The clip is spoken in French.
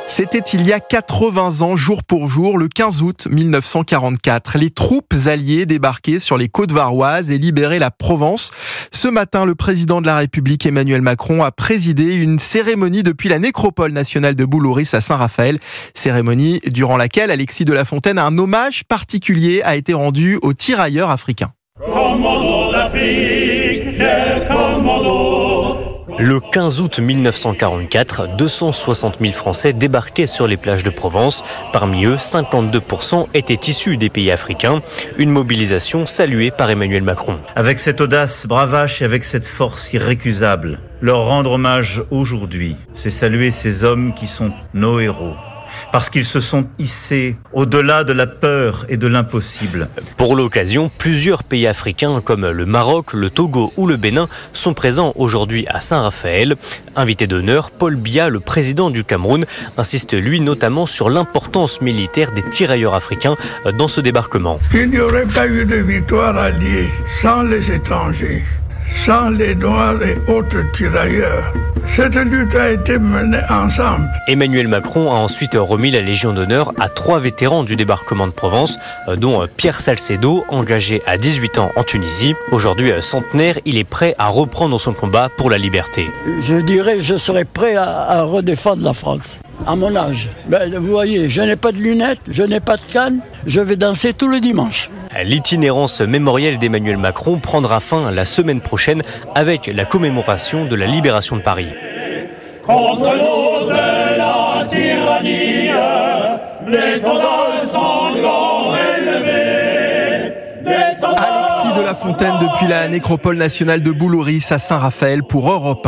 C'était il y a 80 ans, jour pour jour, le 15 août 1944. Les troupes alliées débarquaient sur les côtes varoises et libéraient la Provence. Ce matin, le président de la République, Emmanuel Macron, a présidé une cérémonie depuis la nécropole nationale de Boulouris à Saint-Raphaël. Cérémonie durant laquelle Alexis de La Fontaine, un hommage particulier a été rendu aux tirailleurs africains. Commando d'Afrique, fier commando. Le 15 août 1944, 260 000 Français débarquaient sur les plages de Provence. Parmi eux, 52% étaient issus des pays africains. Une mobilisation saluée par Emmanuel Macron. Avec cette audace bravache et avec cette force irrécusable, leur rendre hommage aujourd'hui, c'est saluer ces hommes qui sont nos héros. Parce qu'ils se sont hissés au-delà de la peur et de l'impossible. Pour l'occasion, plusieurs pays africains comme le Maroc, le Togo ou le Bénin sont présents aujourd'hui à Saint-Raphaël. Invité d'honneur, Paul Biya, le président du Cameroun, insiste lui notamment sur l'importance militaire des tirailleurs africains dans ce débarquement. Il n'y aurait pas eu de victoire alliée sans les étrangers, sans les Noirs et autres tirailleurs. Cette lutte a été menée ensemble. Emmanuel Macron a ensuite remis la Légion d'honneur à 3 vétérans du débarquement de Provence, dont Pierre Salcedo, engagé à 18 ans en Tunisie. Aujourd'hui centenaire, il est prêt à reprendre son combat pour la liberté. Je dirais, je serais prêt à redéfendre la France. À mon âge, vous voyez, je n'ai pas de lunettes, je n'ai pas de canne, je vais danser tout le dimanche. L'itinérance mémorielle d'Emmanuel Macron prendra fin la semaine prochaine avec la commémoration de la libération de Paris. Contre nous de la tyrannie, l'étendard sanglant élevé. Alexis de La Fontaine depuis la nécropole nationale de Boulouris à Saint-Raphaël pour Europe 1.